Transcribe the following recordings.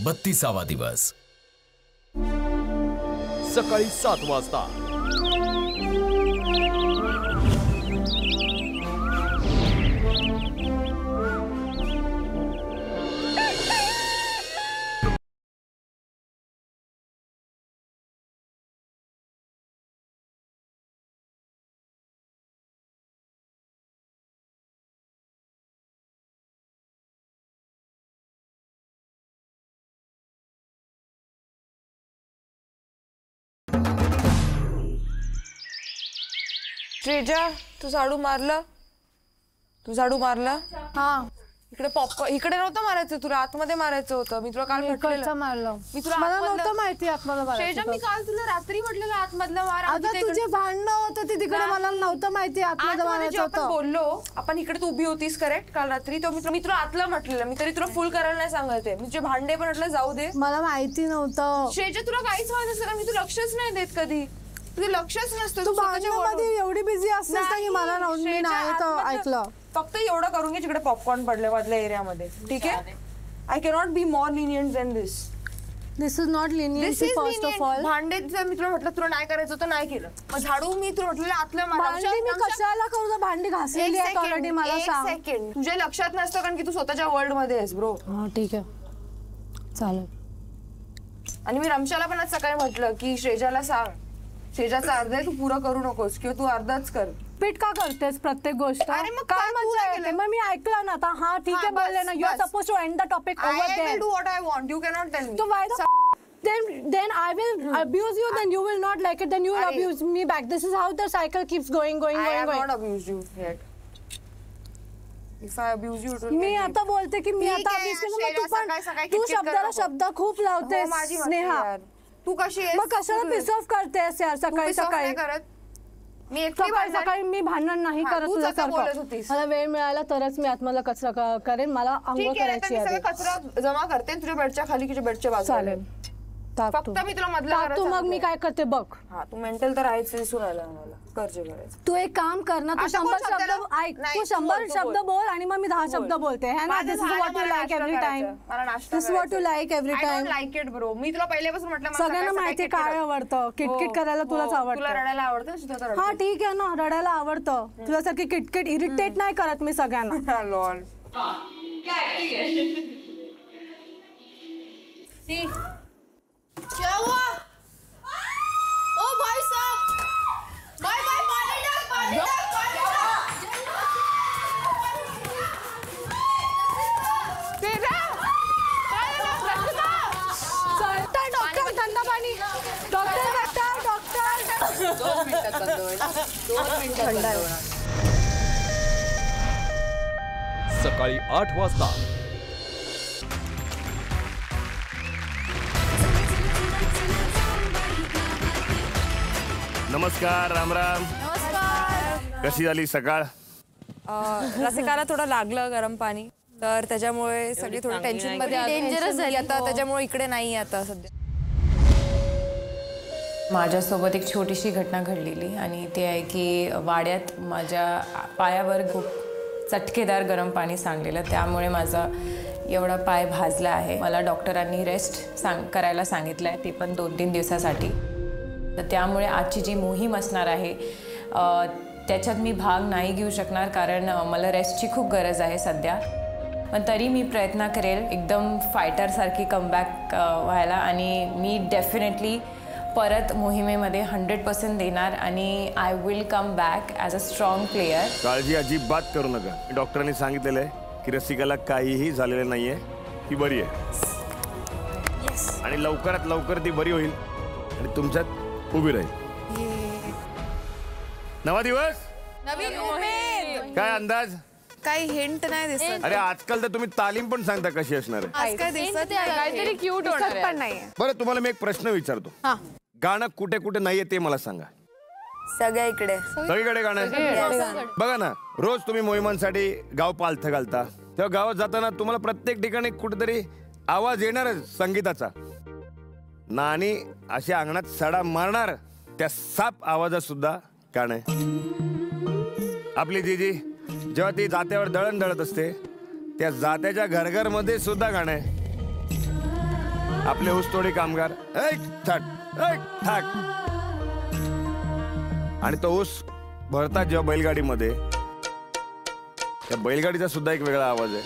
32वा दिवस सकाळी 7 वाजता। श्रेजा, तू झाडू मारला? हाँ। इकडे पॉपकॉर्न इकडे नव्हतं मारायचं, तुला आतमध्ये मारायचं होतं. मी तुला काल म्हटलेलं मारलं. मी तुला मला नव्हतं माहिती आतमध्ये मारायचं. श्रेजा, मी काल तुला रात्री म्हटलेलं आतमधलं मार. आता तुझे भांडणं होतं ते तिकडे, मला नव्हतं माहिती आतमध्ये मारायचं होतं. बोललो आपण, इकडे तू उभी होतीस करेक्ट काल रात्री. तो मी तुला आतलं म्हटलेलं, मी तरी तुला फुल करायला नाही सांगते. मी तुझे भांडे पण म्हटलं जाऊ दे. मला माहिती नव्हतं. श्रेजा, तुला काहीच माहित नसतं, मी तू लक्षच नाही देत कधी. तुझं लक्षच नसतं. तू भांडणामध्ये एवढी बिझी असतेस ना की मला मी नाही तर ऐकलं. फक्त एवढं करून घे, जिकडे पॉपकॉर्न पडले मधल्या एरियामध्ये, ठीक आहे? I cannot be more lenient than this. This is not lenient first of all. भांडे मी तुला म्हटलं तुला नाही करायचं तर नाही केलं. मग झाडू मी तुला म्हटलं आतलं भांडी मी कशाला करू? भांडी घासलेली आहेत ऑलरेडी. मला सांग. सेकंड, तुझ्या लक्षात नसतं कारण की तू स्वतःच्या वर्ल्ड मध्ये आहेस ब्रो. हा ठीक आहे, चालेल. आणि मी रमशाला पण आज सकाळी म्हटलं की श्रेजाला सांग, श्रेजाचं अर्ध आहे तू पुरं करू नकोस किंवा तू अर्धाच कर. पीठ का करतेस प्रत्येक गोष्ट? अरे मग काय काय मजा येते? मग मी ऐकलं ना आता. हा ठीक आहे बोलले ना. You are suppose to end the topic over there. I will do what I want. You cannot tell me. So why the then I will abuse you, then you will not like it, then you will abuse me back. This is how the cycle keeps going. I have not abused you yet. If I abuse you, मी आता बोलते की मी आता abuse करतो. तू शब्दाला शब्द खूप लावतेस स्नेहा. तू कशी आहेस? मग कशाला पिस ऑफ करतेस यार सकाळी सकाळी? मी एकटी सकाळी मी भांडण नाही करत तुझ्यासारखं. मला वेळ मिळाला तरच मी आतमधला कचरा करेन. मला अंघोळ करायची आहे. कचरा जमा करते तुझ्या बेडच्या खाली, तुझ्या बेडच्या बाजूला. चालेल, फक्त मी तुला मधला तू मग मी काय करते बघ. हा, तू मेंटल तर आहेच. दिसून आला मला. कर जे करायचं. तू एक काम कर ना, तू 100 शब्द ऐक. तू 100 शब्द बोल आणि मग मी 10 शब्द बोलते. है ना? This is what you like every time. This what you like every time. Like it bro. मी तुला पहिल्यापासून म्हटलं सगळ्यांना माहिती काय आवडतं. किटकिट करायला तुलाच आवडतं. तुला रडायला आवडतं. हा ठीक आहे ना, रडायला आवडतं. तुझ्यासारखी किटकिट इरिटेट नाही करत मी सगळ्यांना. लॉल. क्या हुआ? ओ भाई साहब, बाय बाय पानी डाल. डॉक्टर थंड पाणी. डॉक्टर 2 मिनिटात बंद होईल. 2 मिनिटात बंद होईल. सकाळी 8 वाजता। नमस्कार, राम राम. नमस्कार. कशी झाली सकाळ? रसिकाला थोडं लागलं गरम पाणी, तर त्याच्यामुळे सगळी थोडी टेन्शन मध्ये डेंजरस झाली आता. त्याच्यामुळे इकडे नाही आता सध्या. माझ्यासोबत एक छोटीशी घटना घडलेली आणि ते आहे की वाड्यात माझ्या पायावर खूप चटकेदार गरम पाणी सांडलेलं, त्यामुळे माझा एवढा पाय भाजला आहे. मला डॉक्टरांनी रेस्ट करायला सांगितलं आहे, ते पण 2-3 दिवसासाठी. तर त्यामुळे आजची जी मोहीम असणार आहे त्याच्यात मी भाग नाही घेऊ शकणार, कारण मला रेस्टची खूप गरज आहे सध्या. पण तरी मी प्रयत्न करेल एकदम फायटरसारखी कमबॅक व्हायला, आणि मी डेफिनेटली परत मोहिमेमध्ये 100% देणार आणि I will come back as a strong player. काळजी अजिबात करू नका. डॉक्टरांनी सांगितलेलं आहे की रसिकाला काहीही झालेलं नाही आहे, ती बरी आहे. आणि लवकरात लवकर ती बरी होईल आणि तुमच्यात उभी राहील. नवा दिवस, नवीन उमेद. काय अंदाज? काही हिंट नाही दिसत. अरे आजकाल तर तुम्ही तालीम पण सांगता कशी असणार आहे. आज काय दिसत काहीतरी क्यूट होणार पण नाही. बरं, तुम्हाला मी एक प्रश्न विचारतो. गाणं कुठे कुठे नाहीये ते मला सांगा. सगळ्या इकडे, सगळीकडे गाणं आहे. बघा ना, रोज तुम्ही मोहिमांसाठी गाव पालथं घालता, तेव्हा गावात जाताना तुम्हाला प्रत्येक ठिकाणी कुठेतरी आवाज येणारच संगीताचा. नानी अशा अंगणात सडा मारणार त्या साप आवाजात सुद्धा गाणं आहे. आपली जीजी जेव्हा ती जात्यावर दळण दळत असते, त्या जात्याच्या घरघर मध्ये सुद्धा गाणं आहे. आपले ऊसतोडी कामगार एक ठाक. आणि तो ऊस भरतात जेव्हा बैलगाडीमध्ये, त्या बैलगाडीचा सुद्धा एक वेगळा आवाज आहे,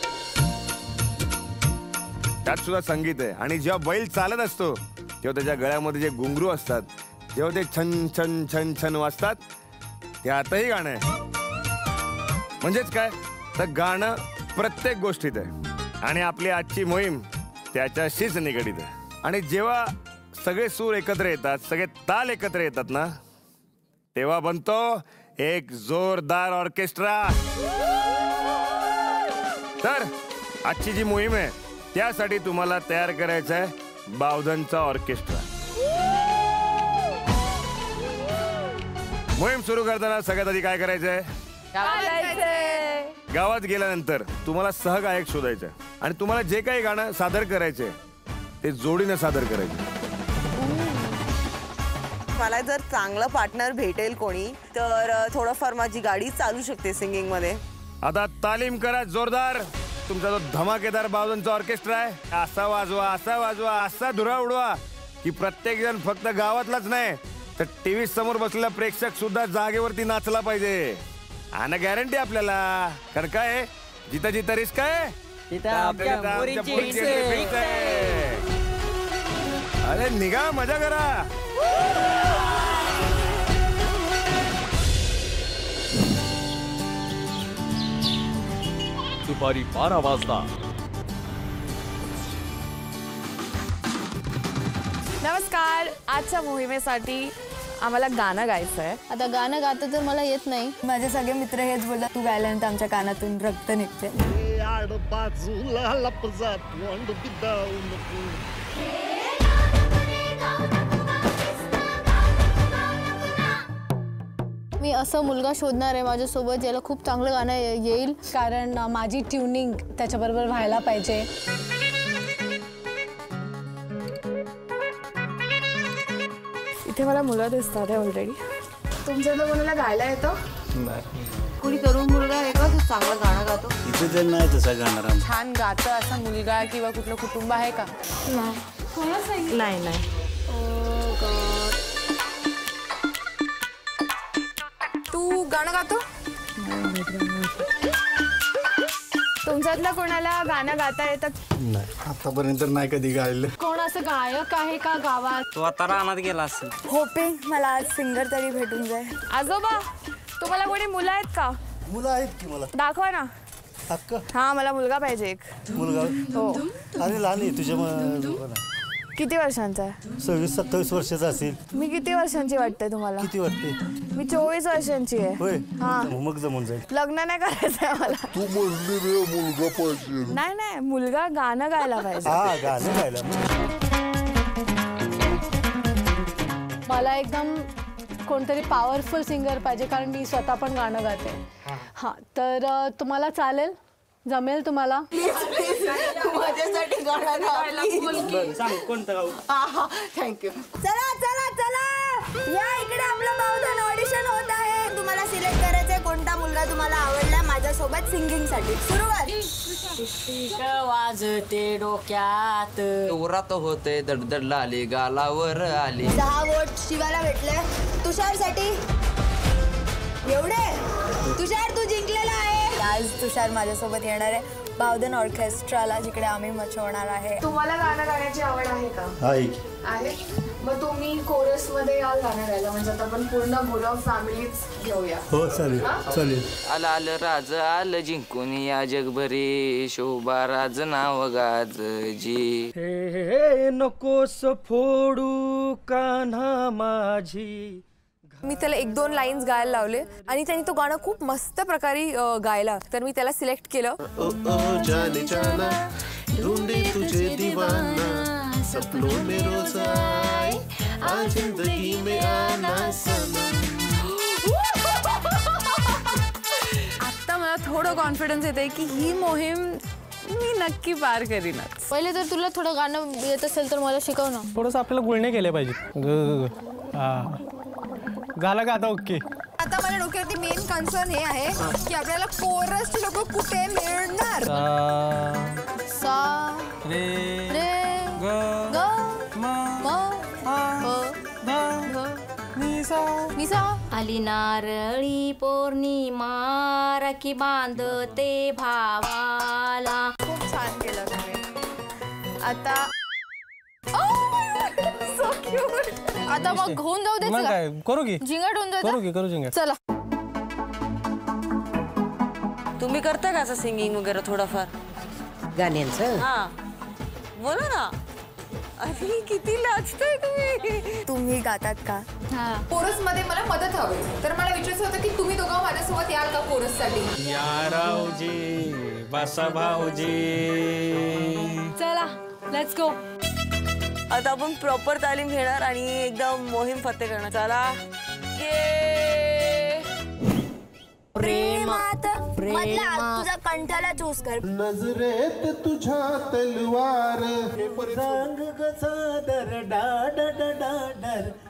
त्यात सुद्धा संगीत आहे. आणि जेव्हा बैल चालत असतो तेव्हा त्याच्या गळ्यामध्ये जे घुंगरू असतात, जेव्हा ते छन छन छन छन वाजतात, त्यातही गाणं आहे. म्हणजेच काय तर गाणं प्रत्येक गोष्टीत आहे. आणि आपली आजची मोहीम त्याच्याशीच निगडीत आहे. आणि जेव्हा सगळे सूर एकत्र येतात, सगळे ताल एकत्र येतात ना, तेव्हा बनतो एक जोरदार ऑर्केस्ट्रा. तर आजची जी मोहीम आहे त्यासाठी तुम्हाला तयार करायचं आहे बावधनचा ऑर्केस्ट्रा. मोहीम सुरू करताना सगळ्यात आधी काय करायचंय, गावात गेल्यानंतर तुम्हाला सहगायक शोधायचं आणि तुम्हाला जे काही गाणं सादर करायचंय ते जोडीनं सादर करायचं. मला जर चांगलं पार्टनर भेटेल कोणी तर थोडंफार माझी गाडी चालू शकते सिंगिंग मध्ये. आता तालीम करा जोरदार. तुमचा जो धमाकेदार बावधनचा ऑर्केस्ट्रा आहे, असा वाजवा असा वाजवा, असा धुरा उडवा की प्रत्येक जण फक्त गावातलाच नाही तर टीव्ही समोर बसलेला प्रेक्षक सुद्धा जागेवरती नाचला पाहिजे. आणि गॅरंटी आपल्याला, कारण काय जिथं जिथं रिस्क आहे अरे निघा मजा करा. दुपारी 12 वाजता. नमस्कार. आजच्या मोहिमेसाठी आम्हाला गाणं गायचं आहे. आता गाणं गातं तर मला येत नाही. माझे सगळे मित्र हेच बोलतात, तू गायल्यानंतर आमच्या कानातून रक्त निघते. मी असं मुलगा शोधणार आहे माझ्यासोबत ज्याला खूप चांगलं गाणं येईल, कारण माझी ट्युनिंग त्याच्याबरोबर व्हायला पाहिजे. इथे मला मुलं दिसतात ऑलरेडी. तुमच्यातलं कोणाला गायला येतं? कुणी तरुण मुलगा आहे का जो चांगलं गाणं गातो? इथे तर नाही तसं गाणार. छान गातं असा मुलगा किंवा कुठलं कुटुंब आहे का? नाही. तू गाणं गातो? तुमच्यातलं कोणाला गाणं गाता येतं? नाही, आतापर्यंत नाही कधी गायलं. कोण असं गायक आहे का गावात? तो आता रानात गेला असेल. होपिंग मला आज सिंगर तरी भेटून जाईल. आजोबा, तुम्हाला कोणी मुलं आहेत का? मुलं आहेत की मला. दाखवा ना. हक्क हा, मला मुलगा पाहिजे एक. मुलगा हो. अरे लहान आहे तुझ्या. किती वर्षांचा आहे? 26-27 वर्षाचा असेल. मी किती वर्षांची वाटते तुम्हाला? किती वाटते? मी 24 वर्षांची आहे. होय. हा. मग जमून जाईल. लग्न नाही करायचंय मला. तू म्हणली मुलगा पाहिजे. नाही, मुलगा गाणं गायला पाहिजे. हा, गाणं गायला. मला एकदम कोणतरी पॉवरफुल सिंगर पाहिजे, कारण मी स्वतः पण गाणं गाते. हा, तर तुम्हाला चालेल, जमेल तुम्हाला? माझ्यासाठी गाणं गायला सांग कोणतं गाऊ. थँक्यू. चला चला चला, या इकडे आपलं बावधन ऑडिशन होत आहे. तुम्हाला सिलेक्ट करायचंय कोणता मुलगा तुम्हाला आवडला माझ्यासोबत सिंगिंग साठी. सुरुवात. वाजते डोक्यात, उरात होते दडदड आली गालावर आली. 6 वोट शिवाला भेटले. तुषार साठी एवढे. तुषार तू जिंकलेला आहे. आज तुषार माझ्यासोबत येणार आहे बावधन ऑर्केस्ट्राला, जिकडे आम्ही मचवणार आहे. तुम्हाला गाणं गाण्याची आवड आहे का? आहे. मग तुम्ही कोरस मध्ये याल गाणं गायला, म्हणजे आता आपण पूर्ण गुरव फॅमिलीच घेऊया. हो चालेल चालेल. आलं आलं राज आलं जिंकून या जगभरी, शोभा राज नाव गाजजी. हे नकोस फोडू कान्हा माझी. मी त्याला 1-2 लाईन्स गायला लावले आणि त्यांनी तो गाणं खूप मस्त प्रकारे गायला, तर मी त्याला सिलेक्ट केलं. जाने जाना ढूंढे तुझे दीवाना, सपनों में रोज आए, आज जिंदगी में आना सनम. आता मला थोडं कॉन्फिडन्स येते की ही मोहीम मी नक्की पार करीनच. पहिले तर तुला थोडं गाणं येत असेल तर मला शिकव ना. थोडंसं आपल्याला गुळणे केले पाहिजे. गाला गाता ओके. आता मला डोक्यावरती मेन कन्सर्न हे आहे की आपल्याला कोरसची लोक कुठे मिळणार. सा रे ग नारळी पौर्णिमा राखी बांधते भावाला. खूप छान केलं तुम्ही. आता सो क्यूट. आता मग होऊन जाऊ दे. मग चला. काय करू की झिंगाट होऊन जाऊ दे. करू झिंगाट. चला. तुम्ही करता का असं सिंगिंग वगैरे थोडंफार गाण्यांचं? हा बोला ना. अरे किती लाजताय तुम्ही. तुम्ही गातात का? कोरस मध्ये मला मदत हवी, तर मला विचारायचं होतं की तुम्ही दोघं माझ्यासोबत याल का कोरस साठी. या रावजी बसा भाऊजी. चला लेट्स गो. आता आपण प्रॉपर तालीम घेणार आणि एकदम मोहीम फत्ते करणार. चला प्रेमात मधला तुझा कंठाला चूज कर. नजरेत तुझ्या तलवार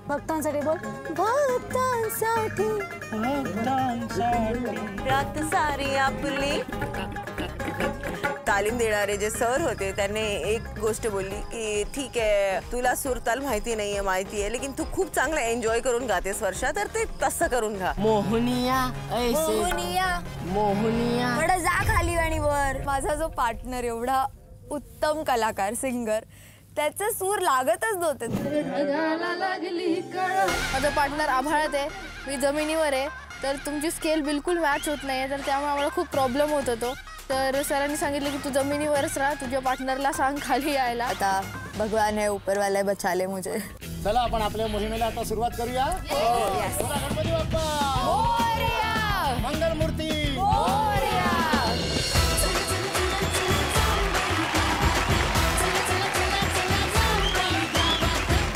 भक्तांसाठी बोल. भक्तांसाठी रात सारी आपली. तालीम देणारे जे सर होते त्यांनी एक गोष्ट बोलली की ठीक आहे तुला सूरताल माहिती नाहीये माहिती आहे, लेकिन तू खूप चांगलं एन्जॉय करून गातेस वर्षा, तर ते तसं करून घा. मोहनिया मोहनिया थोडं जा खाली आणि वर. माझा जो पार्टनर एवढा उत्तम कलाकार सिंगर, त्याचे सूर लागतच नव्हते. माझा पार्टनर आभाळात आहे, मी जमिनीवर आहे, तर तुमची स्केल बिलकुल मॅच होत नाही, तर त्यामुळे आम्हाला खूप प्रॉब्लेम होत होतो. तर सरांनी सांगितलं की तू जमिनीवरच राहा, तुझ्या पार्टनरला सांग खाली यायला. आता भगवान है ऊपर वाले बचा ले मुझे. चला आपण आपल्या मोहिमेला आता सुरुवात करूया. गणपती बाप्पा मंगलमूर्ती.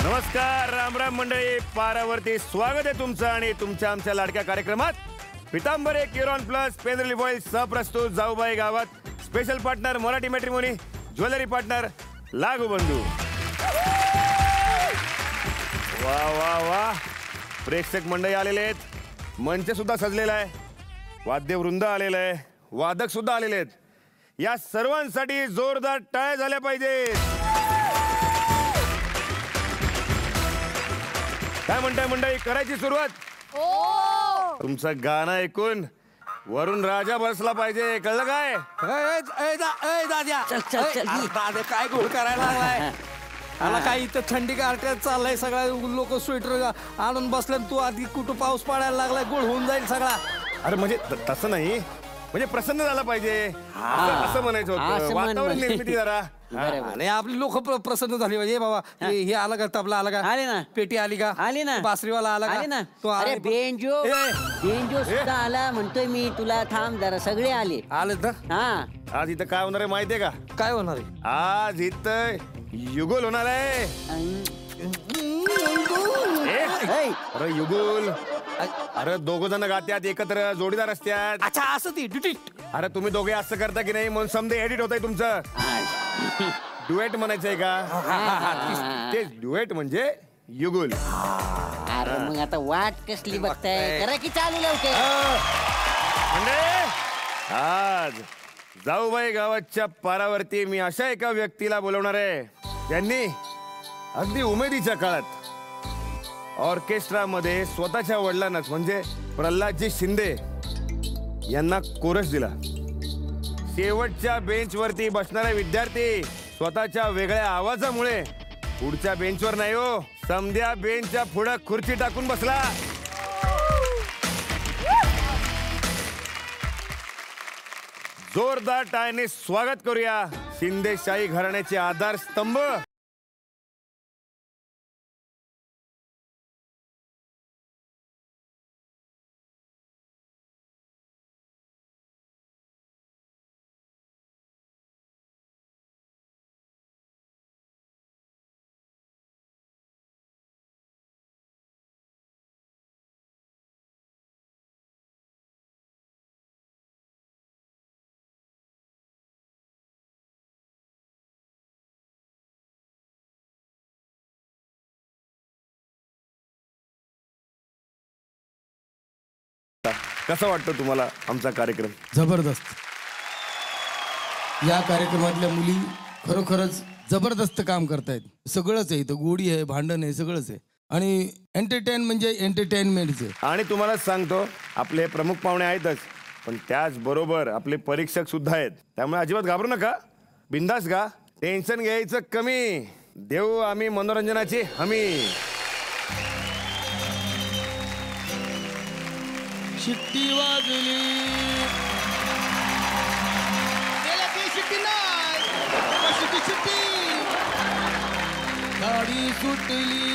नमस्कार राम राम मंडळी, पारावरती स्वागत आहे तुमचं आणि तुमच्या आमच्या लाडक्या कार्यक्रमात. पितांबरे क्युरॉन प्लस पेंद्रली बॉईल सहप्रस्तुत जाऊबाई गावात. Special partner Marathi matrimony, jewellery partner लागू बंधू. वा वा वा, प्रेक्षक मंडळी आलेले आहेत, मंच सुद्धा सजलेला आहे, वाद्यवृंद आलेलं आहे, वादक सुद्धा आलेले आहेत. या सर्वांसाठी जोरदार टाळ्या झाल्या पाहिजेत. काय म्हणताय मंडळी, करायची सुरुवात? तुमचं गाणं ऐकून वरून राजा बसला पाहिजे, कळलं काय? दादा काय गोळ करायला लागलाय? आला काय इथं थंडी गारठ्यात चाललाय, सगळ्या लोक स्वेटर आणून बसले, तू आधी कुठं पाऊस पडायला लागलाय, गोळ होऊन जाईल सगळा. अरे म्हणजे तसं नाही, म्हणजे प्रसन्न झाला पाहिजे असं म्हणायचं होतं. वातावरण निर्मिती जरा. आणि आपली लोक प्रसन्न झाली पाहिजे. बाबा हे आला का, तबला आला का, आले ना, पेटी आली का, आली ना, बासरीवाला आला आले ना, तो अरे बेंजो सुद्धा आला म्हणतोय मी तुला. थांब जरा, सगळे आले ना. हा, आज इथं काय होणार आहे माहितीये का? काय होणार आहे आज इथं युगल होणार आहे. अरे युगल, अरे दोघ जण गात्यात एकत्र, जोडीदार असतात. अच्छा असं ती ड्युटी. अरे तुम्ही दोघे असं करता की नाही म्हणून समजे एडिट होत आहे तुमचं. ड्युएट म्हणायचंय का? ते ड्युएट म्हणजे युगल. अरे मग आता वाट कसली बघताय, करा की चालू लवकर. म्हणजे आज जाऊबाई गावाच्या पारावरती मी अशा एका व्यक्तीला बोलवणार आहे, त्यांनी अगदी उमेदीच्या काळात ऑर्केस्ट्रामध्ये स्वतःच्या वडिलांनाच म्हणजे प्रल्हादजी शिंदे यांना कोरस दिला. शेवटच्या बेंचवरती बसणारे विद्यार्थी स्वतःच्या वेगळ्या आवाजामुळे पुढच्या बेंचवर नाही हो, समध्या बेंचच्या पुढे खुर्ची टाकून बसला. जोरदार टाळ्याने स्वागत करूया शिंदेशाही घराण्याचे आधारस्तंभ कसा वाटतो तुम्हाला आमचा कार्यक्रम? जबरदस्त. या कार्यक्रमातल्या मुली खरोखरच जबरदस्त काम करतायत. सगळंच आहे इथं, गोडी आहे, भांडण आहे, सगळंच आहे. आणि एंटरटेन म्हणजे एंटरटेनमेंटचं. आणि तुम्हाला सांगतो आपले प्रमुख पाहुणे आहेतच, पण त्याचबरोबर आपले परीक्षक सुद्धा आहेत. त्यामुळे अजिबात घाबरू नका, बिंदास गा, टेन्शन घ्यायचं कमी. देऊ आम्ही मनोरंजनाची हमी. शिट्टी वाजली, शिट्टी गाडी सुटली.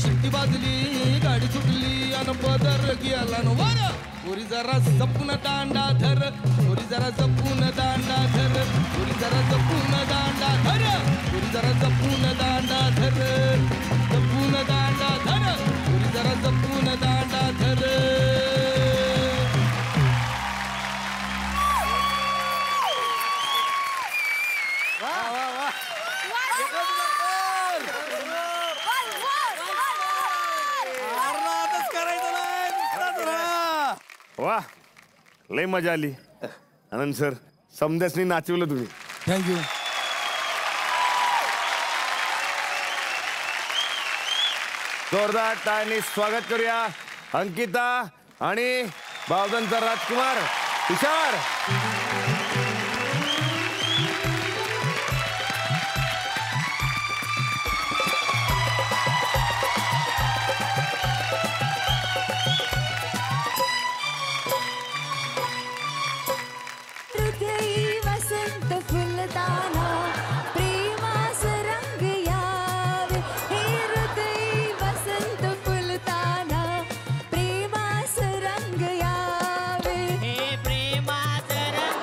शिट्टी वाजली, गाडी सुटली आणि पदर गेला न वर. पोरी जरा जपून दांडा धर, पोरी जरा जपून दांडा धर, पोरी जरा जपून दांडा धर, पोरी जरा जपून दांडा धर, जपून दांडा धर, पोरी जरा जपून दांडा धर. वा, लय मजा आली. आनंद सर, समद्यासनी नाचवलं तुम्ही. थँक्यू. जोरदार टाळ्यांनी स्वागत करूया अंकिता आणि बावधनचा राजकुमार तुषार. प्रेमास रंग यावे, हे प्रेमास रंग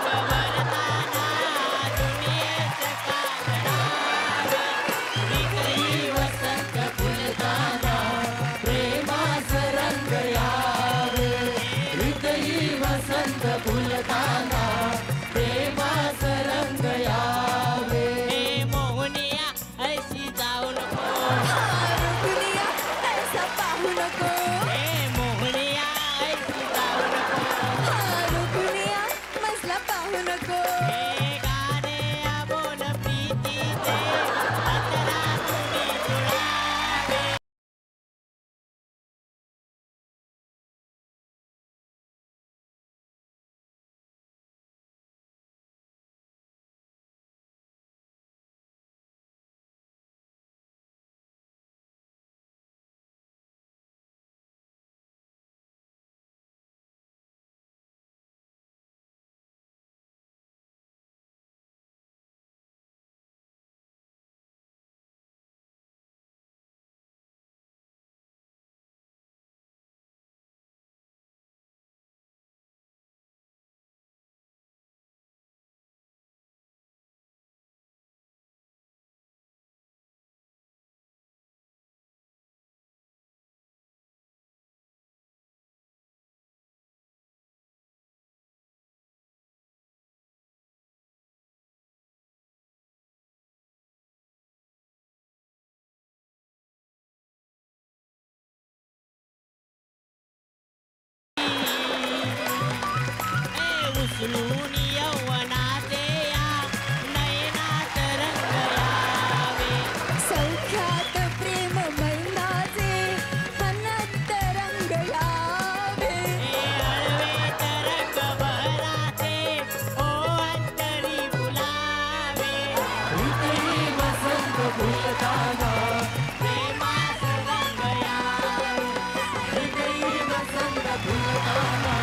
फुलताना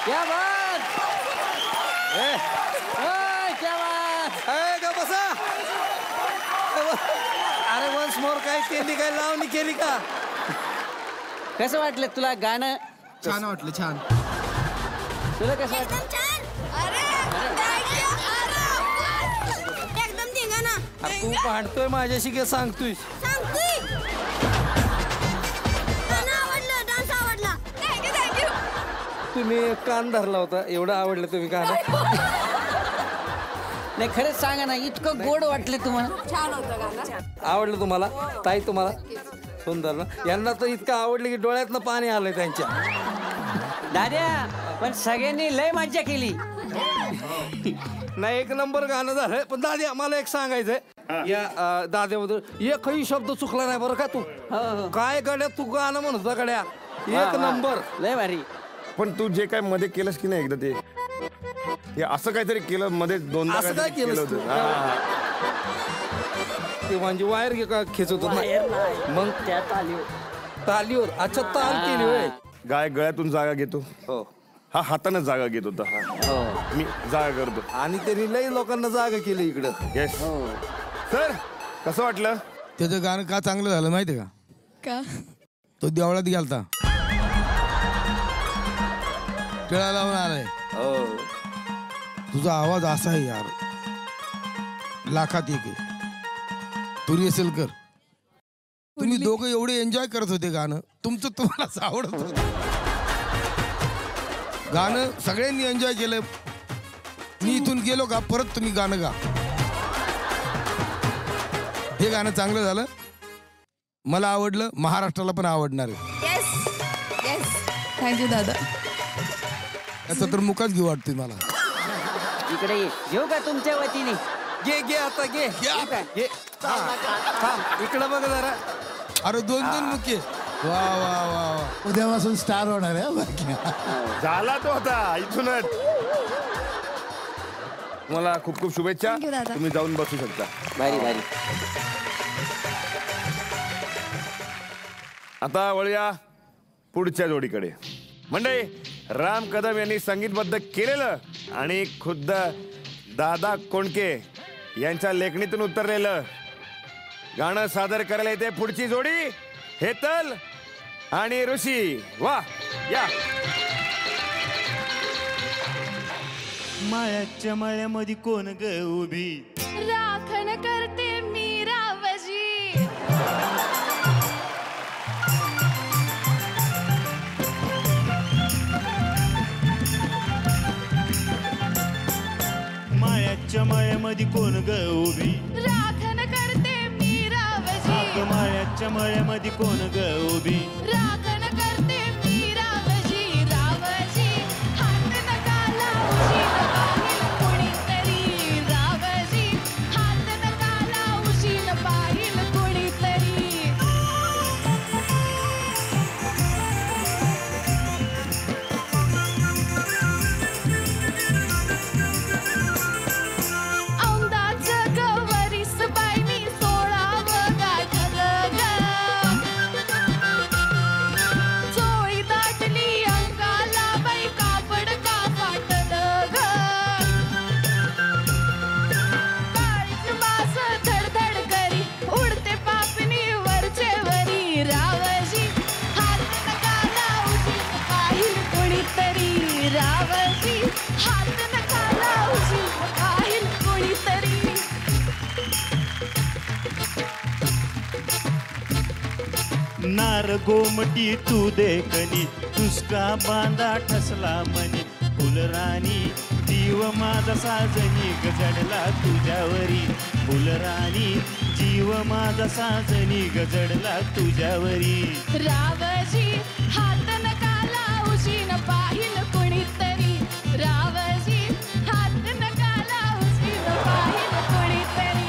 क्या बात क्या बात का बसा अरे वन्स मोर काय केली काय लावणी केली का कसं वाटलं तुला गाणं छान वाटलं छान तुला कसं वाटलं एकदम धिंगाणा तू भांडतोय माझ्याशी काय सांगतोय आवडलं डान्स आवडला थँक्यू तुम्ही कान धरला होता एवढं आवडलं तुम्ही गाणं नाही खरंच सांगा ना इतकं गोड वाटले तुम्हाला छान होतं गाणं आवडलं तुम्हाला ताई तुम्हाला सुंदर ना यांना तर इतकं आवडलं की डोळ्यातनं पाणी आलंय त्यांच्या दाद्या पण सगळ्यांनी लय मज्जा केली नाही एक नंबर गाणं झालं पण दाद्या मला एक सांगायचंय या दाद्याबद्दल एकही शब्द चुकला नाही बरं का तू काय गड्या तू गाणं म्हणत होता गड्या एक नंबर लय भारी पण तू जे काय मध्ये केलंस की नाही एकदा ते हे असं काहीतरी केलं मध्ये दोनदा असं काय काहीतरी केलं होतं. हा. ते म्हणजे वायर खेचत होत मग त्या तालीवर अच्छा ताल केली होय गाय गळ्यातून जागा घेतो हो हा हाताने जागा घेत होता हा मी जागा करतो आणि त्यांनी लई लोकांना जागा केली इकडं येस सर कसं वाटलं त्याचं गाणं का चांगलं झालं माहितीये का तो देवळात गेलता टिळा लावून आलाय तुझा आवाज असा आहे यार लाखात एक आहे तू रिहर्सल कर तुम्ही दोघं एवढे एन्जॉय करत होते गाणं तुमचं तुम्हालाच आवडत होतं गाणं सगळ्यांनी एन्जॉय केलं मी इथून गेलो का परत तुम्ही गाणं गा हे गाणं चांगलं झालं मला आवडलं महाराष्ट्राला पण आवडणार आहे थँक्यू दादा याचा तर मुकाच घेऊ वाटतोय मला इकडे ये घेऊ का तुमच्या वतीने घे आता घे थांब इकडं बघ जरा अरे दोन मुके वा वा वा वा उद्यापासून स्टार होणार आहे झाला तो आता इथूनच मला खूप खूप शुभेच्छा तुम्ही जाऊन बसू शकता भारी भारी आता वळूया पुढच्या जोडीकडे मंडळी राम कदम यांनी संगीतबद्ध केलेलं आणि खुद्द दादा कोंडके यांच्या लेखणीतून उतरलेलं गाणं सादर करायला येते पुढची जोडी हेतल आणि ऋषी वा या माळ्याच्या माळ्यामध्ये कोण ग उभी राखण करते मी रावजी माळ्याच्या माळ्यामध्ये कोण ग उभी राखण करते मी रावजी माळ्याच्या माळ्यामध्ये कोण ग उभी राखण करते मी रावजी रावजी हात नका लावशी पाहिल कोणीतरी रावजी हात नका लावशी पाहिल कोणीतरी औंदाचं गवरीस बाई मी सोळावं गाठ ग चोळी दाटली अंगाला बाई कापड का फाटलं ग काळीच मास धडधड करी उडते पापणी वरचे वरी रावजी हात नका लावशी पाहिल कोणीतरी रावजी हात नका लावशी पाहिल कोणीतरी नार गोमटी तू देखणी तुसका बांधा ठसला मनी फुलराणी जीव माझा साजनी गजडला तुझ्यावरी फुलराणी जीव माझा साजनी गजडला तुझ्यावरी रावजी हात नका लावशी न पाहिल कोणीतरी रावजी हात नका लावशी न पाहिल कोणीतरी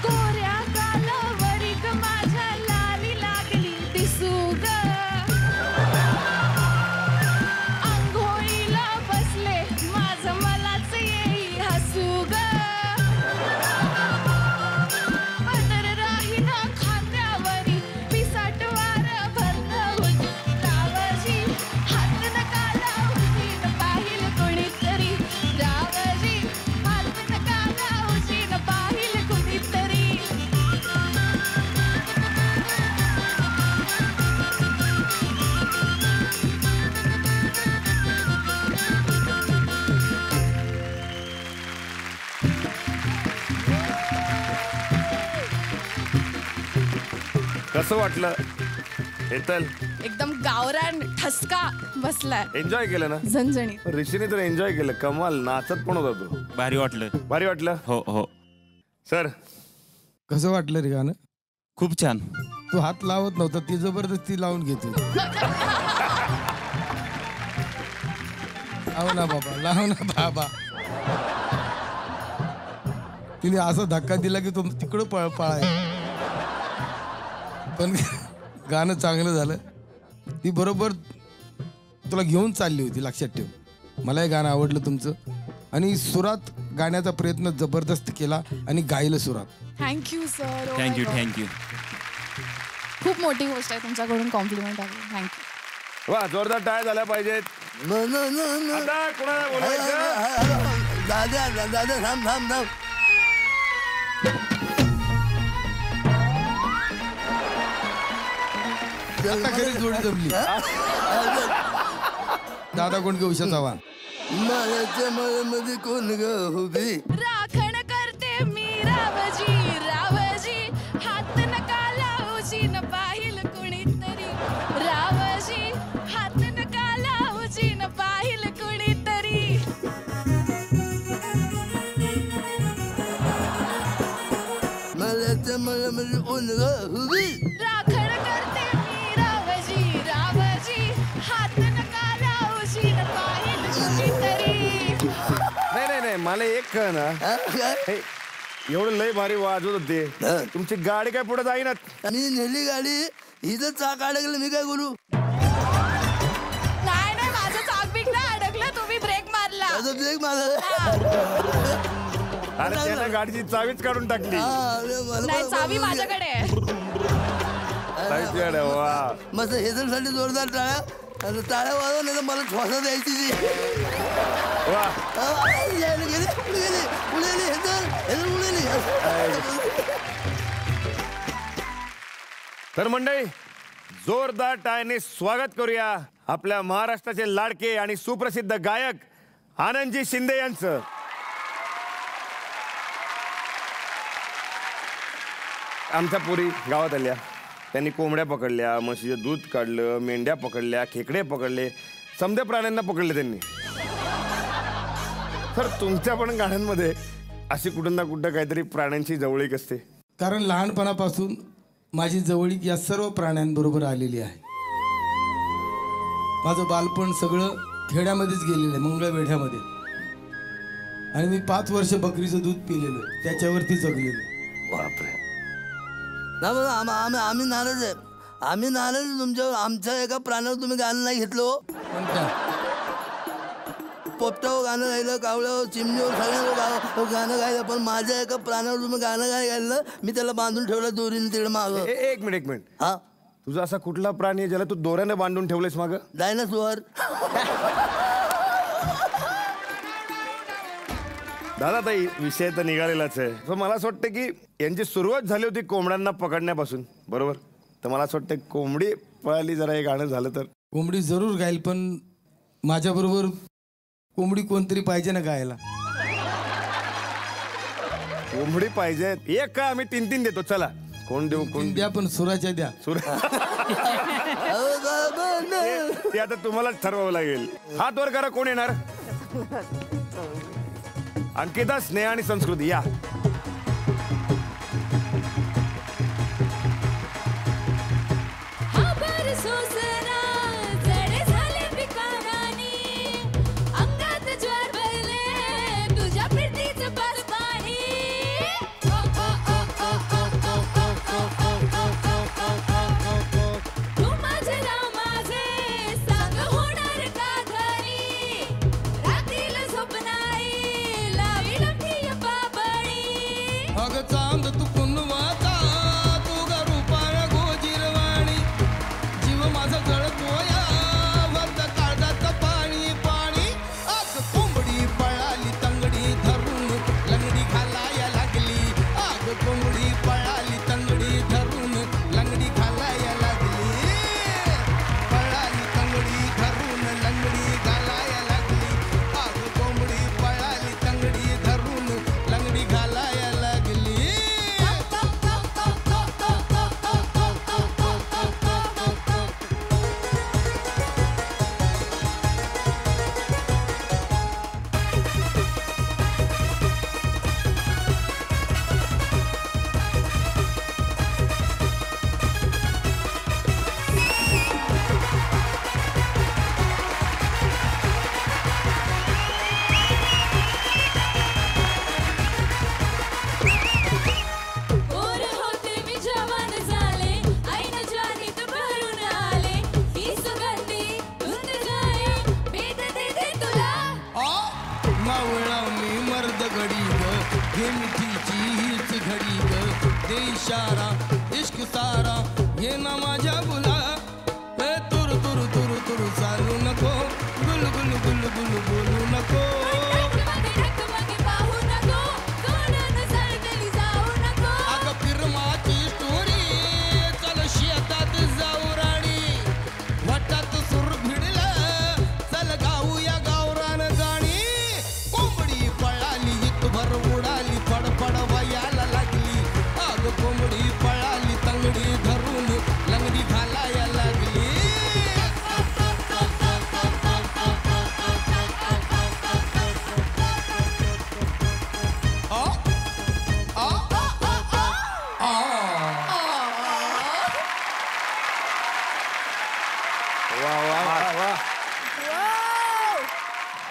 गोऱ्या गालावरी ग माझ्या लाली लागली दिसू ग आंघोळीला बसले माझं मलाच येई हसू ग पदर राहीना खांद्यावरी पिसाट वार भरलं होती रावजी हात नका लावशी न पाहिल कोणीतरी रावजी हात नका लावशी न पाहिल कोणीतरी कसं वाटलं हेतल? एकदम गावरान ठसका बसलाय एन्जॉय केलं ना? झणझणीत. ऋषीने तर एन्जॉय केलं, कमाल, नाचत पण होता तो. भारी वाटलं. भारी वाटलं? हो हो. सर कसं वाटलं रे गाणं? खूप छान. तू हात लावत नव्हता, ती जबरदस्ती लावून घेते. लाव ना बाबा, लाव ना बाबा. तिने असा धक्का दिला की तुम तिकडं पळाय. पण गाणं चांगलं झालं. ती बरोबर तुला घेऊन चालली होती, लक्षात ठेव. मला हे गाणं आवडलं तुमचं. आणि सुरात गाण्याचा प्रयत्न जबरदस्त केला आणि गायलं सुरात. Thank you sir. Thank you thank you. खूप मोठी गोष्ट आहे तुमच्याकडून कॉम्प्लिमेंट आली. थँक्यू. वा, जोरदार टाळ्या झाल्या पाहिजेत. आता कोणाला बोलायचं? दादा दादा थांब थांब थांब. आता खरी जोडी जमली. दादा कोण उषा चव्हाण. माझ्या मळ्यामध्ये कोण ग उभी राखण करते मी रावजी रावजी हात नका लावशी न पाहिल कुणीतरी रावजी हात नका लावशी न पाहिल कुणीतरी माझ्या मळ्यामध्ये कोण ग उभी राखण करते मी रावजी रावजी हात नका लावशी न पाहिल कुणीतरी. नाही नाही, मला एक कळ ना, एवढं लय भारी वाजवत होते, तुमची गाडी काय पुढे जाईना. मी नेली गाडी, हिचं चाक अडकलं, मी काय करू? नाही नाही, माझं चाक बिक नाही अडकलं, तुम्ही ब्रेक मारला. ब्रेक मारला. अरे त्यानं गाडीची चावीच काढून टाकली. नाही, चावी माझ्याकडे आहे. वा, मस्त हेजलसाठी जोरदार टाळ्या. टाळ्या वाजव, नाही तर मला श्वासा द्यायची ती. वा, गेली पुढे गेली पुढे गेली हेजल हेजल पुढे गेली. तर मंडळी, जोरदार टाळ्याने स्वागत करूया आपल्या महाराष्ट्राचे लाडके आणि सुप्रसिद्ध गायक आनंदजी शिंदे यांचं. आमच्या पोरी गावात आल्या, त्यांनी कोंबड्या पकडल्या, म्हशीचं दूध काढलं, मेंढ्या पकडल्या, खेकडे पकडले, समद्या प्राण्यांना पकडले त्यांनी. तर तुमच्या पण गाण्यांमध्ये अशी कुठं ना कुठं काहीतरी प्राण्यांची जवळीक असते. कारण लहानपणापासून माझी जवळीक या सर्व प्राण्यांबरोबर आलेली आहे. माझं बालपण सगळं खेड्यामध्येच गेलेलं आहे, मंगळवेढ्यामध्ये. आणि मी 5 वर्ष बकरीचं दूध पिलेलं, त्याच्यावरती जगलेलं. बापरे. आम्ही नाराज आहे. आम्ही नाराज तुमच्यावर. आमच्या एका प्राण्यावर तुम्ही गाणं नाही घेतलं. पोपटावर गाणं गायलं, कावळ्यावर, चिमणीवर, सगळ्यांवर गाणं गायलं, पण माझ्या एका प्राण्यावर तुम्ही गाणं काय गायलं, मी त्याला बांधून ठेवलं दोरीने तिकडे मागं. एक मिनिट. हा, तुझा असा कुठला प्राणी आहे ज्याला तू दोऱ्याने बांधून ठेवलेस मागं? डायनासोर. दादा ताई, विषय तर निघालेलाच आहे. पण मला असं वाटतं की यांची सुरुवात झाली होती कोंबड्यांना पकडण्यापासून, बरोबर? तर मला असं वाटतं कोंबडी पळाली जरा हे गाणं झालं तर. कोंबडी जरूर गाईल, पण माझ्याबरोबर कोंबडी कोणतरी पाहिजे ना गायला. कोंबडी पाहिजे एक का आम्ही 3 देतो. चला कोण देऊ कोण द्या पण सुराच्या द्या. ते आता तुम्हालाच ठरवावं लागेल. हात वर करा कोण येणार. अंकिता, स्नेहा आणि संस्कृती या.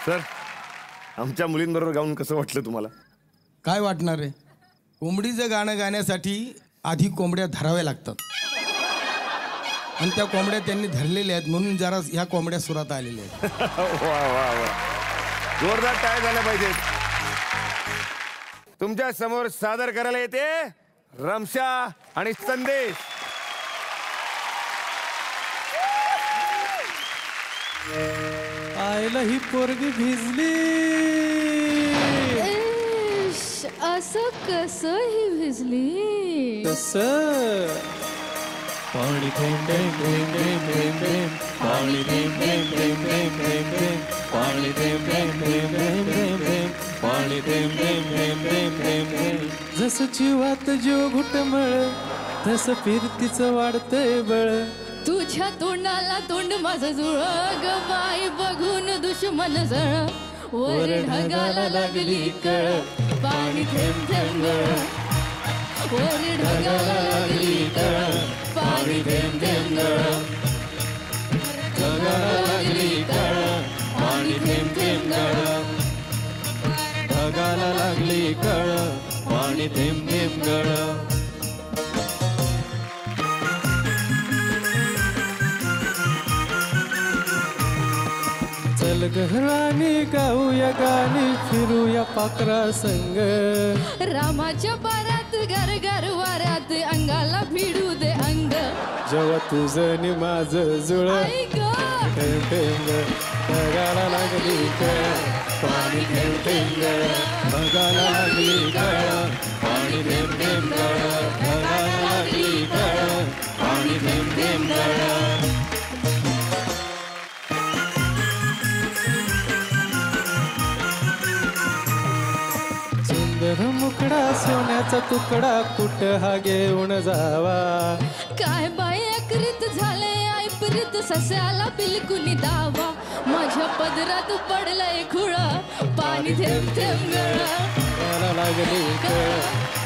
सर, आमच्या मुलींबरोबर गाऊन कसं वाटलं तुम्हाला? काय वाटणार आहे? कोंबडीचं गाणं गाण्यासाठी आधी कोंबड्या धराव्या लागतात आणि त्या कोंबड्या त्यांनी धरलेल्या आहेत म्हणून जरा ह्या कोंबड्या सुरात आलेल्या आहेत. वा वा वा, जोरदार टाळ्या झाल्या पाहिजेत. तुमच्या समोर सादर करायला येते रमशा आणि संदेश. आईला ही पोरगी भिजली. असं कसं ही भिजली? कसं पाणी थेंब थेंब थेंब थेंब थेंब, पाणी थेंब थेंब थेंब थेंब थेंब थेंब, पाणी थेंब थेंब थेंब थेंब थेंब थेंब, पाणी थेंब थेंब थेंब थेंब थेंब थेंब. जसं जीवात जीव घुटमळ तसं फिरतीचं वाढतंय बळ. तुझ्या तोंडाला तोंड माझं जुळ ग बाई बघून दुश्मन जळ. वर ढगाला लागली कळ पाणी थेंब थेंब गळ. वर ढगाला लागली कळ पाणी थेंब थेंब गळ. ढगाला लागली कळ पाणी थेंब थेंब गळ. ढगाला लागली कळ पाणी थेंब थेंब गळ. चल गहरानी गाऊया गाणी फिरूया पाकरा संग. रामाच्या पारात घर घर वाऱ्यात अंगाला भिडू दे अंग. जेव्हा तुझं नि माझं जुळ थेंब थेंब ढगाला लागली कळ पाणी थेंब थेंब गळ. ढगाला लागली कळ पाणी थेंब थेंब गळ. ढगाला लागली कळ पाणी थेंब थेंब गळ. सुंदर मुखडा सोन्याचा तुकडा कुठ हा घेऊन जावा. काय बाई अकरीत झाले ऐपरीत सस्याला बिलकुनी दावा. माझ्या पदरात पडलंय खुळ पाणी थेंब थेंब गळ. मला लागली कळ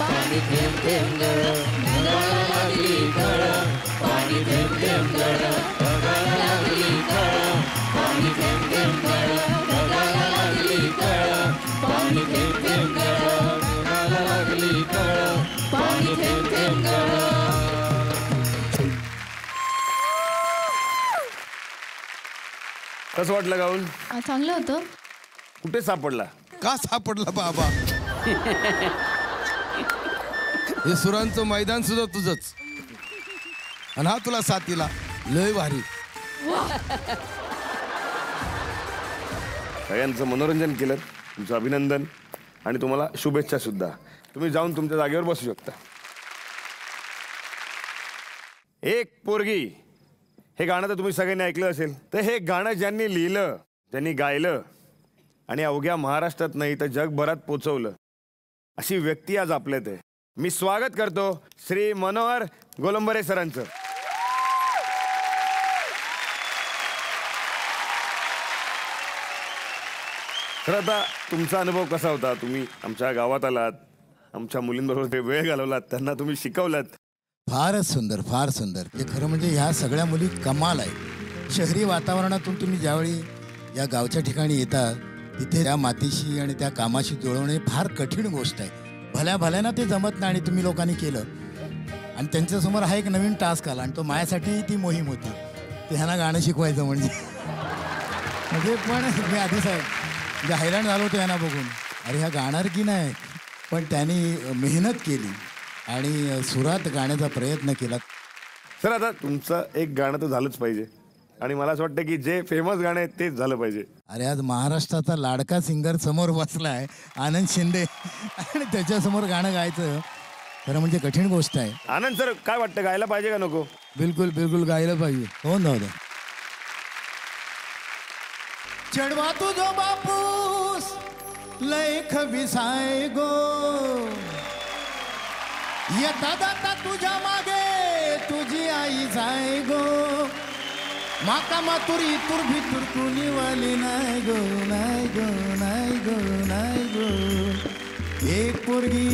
पाणी थेंब थेंब गळ. नगाला लागली कळ पाणी थेंब थेंब गळ. नगाला लागली कळ पाणी थेंब थेंब गळ. नगाला लागली कळ पाणी थेंब थेंब गळ. नगाला लागली कळ पाणी थेंब थेंब गळ. कसं वाटलं गाऊन? चांगलं होतं. कुठे सापडला? का सापडला बाबा? हे सुरांचं मैदान सुद्धा तुझंच आणि हा तुला साथीला. लय भारी. सगळ्यांचं मनोरंजन केलं. तुमचं अभिनंदन आणि तुम्हाला शुभेच्छा सुद्धा. तुम्ही जाऊन तुमच्या जागेवर बसू शकता. एक पोरगी हे गाणं तर तुम्ही सगळ्यांनी ऐकलं असेल. तर हे गाणं ज्यांनी लिहिलं, ज्यांनी गायलं आणि अवघ्या महाराष्ट्रात नाही तर जगभरात पोचवलं, अशी व्यक्ती आज आपल्यात आहे. मी स्वागत करतो श्री मनोहर गोलंबरे सरांचं. तर आता तुमचा अनुभव कसा होता? तुम्ही आमच्या गावात आलात, आमच्या मुलींबरोबर वेळ घालवलात, त्यांना तुम्ही शिकवलात. फारच सुंदर, फार सुंदर. हे खरं म्हणजे ह्या सगळ्या मुली कमाल आहे. शहरी वातावरणातून तुम्ही ज्यावेळी या गावच्या ठिकाणी येतात तिथे त्या मातीशी आणि त्या कामाशी जुळवणे फार कठीण गोष्ट आहे. भल्या भल्यानं ते जमत नाही आणि तुम्ही लोकांनी केलं. आणि त्यांच्यासमोर हा एक नवीन टास्क आला आणि तो माझ्यासाठी ती मोहीम होती. ते ह्यांना गाणं शिकवायचं म्हणजे पण मी आधी साहेब म्हणजे हैराण झालो होतो यांना बघून. अरे ह्या गाणार की नाही. पण त्यांनी मेहनत केली आणि सुरात गाण्याचा प्रयत्न केला. सर आता तुमचं एक गाणं तर झालंच पाहिजे आणि मला असं वाटतं की जे फेमस गाणं आहे तेच झालं पाहिजे. अरे आज महाराष्ट्राचा लाडका सिंगर समोर बसलाय आनंद शिंदे आणि त्याच्यासमोर गाणं गायचं खरं म्हणजे कठीण गोष्ट आहे. आनंद सर काय वाटतं, गायला पाहिजे का नको? बिलकुल बिलकुल गायला पाहिजे. हो नव्हतं. चढवा तुझो बापूस लैख विसाय गो. येता जाता तुझ्या मागे तुझी आई जाय गो. माका मातुरी तुर भितुर कुणी वाली नाही गो, नाही गो, नाही गो, नाही गो. एक पोरगी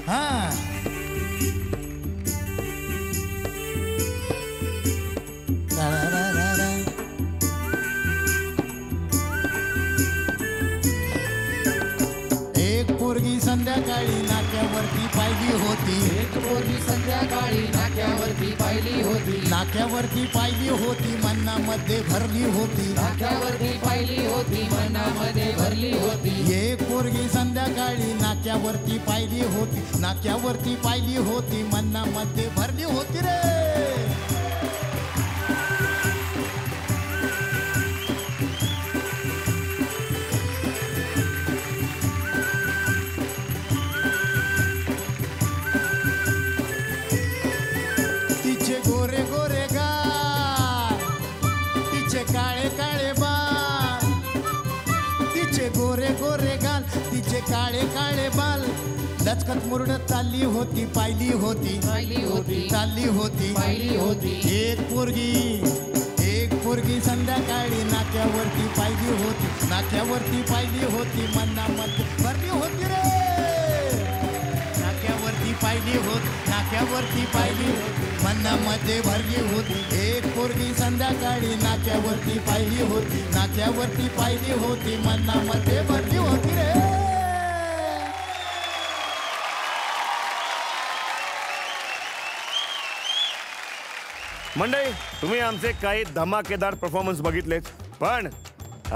हा पोरगी संध्याकाळी नाक्यावरती पाहिली होती. एक पोरगी संध्याकाळी नाक्यावरती पाहिली होती. नाक्यावरती पाहिली होती मनामध्ये भरली होती. नाक्यावरती पाहिली होती मनामध्ये भरली होती. एक पोरगी संध्याकाळी नाक्यावरती पाहिली होती. नाक्यावरती पाहिली होती मनामध्ये भरली होती रे. काळे काळे बाल लचकत मुरडत चालली होती. पाहिली होती, पाहिली होती, चालली होती, पाहिली होती. एक पोरगी संध्याकाळी नाक्यावरती पाहिली होती. नाक्यावरती पाहिली होती मनामध्ये भरली होती रे. नाक्यावरती पाहिली होती. नाक्यावरती पाहिली होती मनामध्ये भरली होती. एक पोरगी संध्याकाळी नाक्यावरती पाहिली होती. नाक्यावरती पाहिली होती मनामध्ये भरली होती रे. मंडळी तुम्ही आमचे काही धमाकेदार परफॉर्मन्स बघितलेत, पण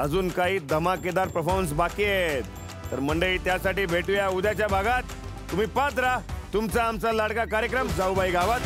अजून काही धमाकेदार परफॉर्मन्स बाकी आहेत. तर मंडळी त्यासाठी भेटूया उद्याच्या भागात. तुम्ही पाहत राहा तुमचा आमचा लाडका कार्यक्रम जाऊबाई गावात.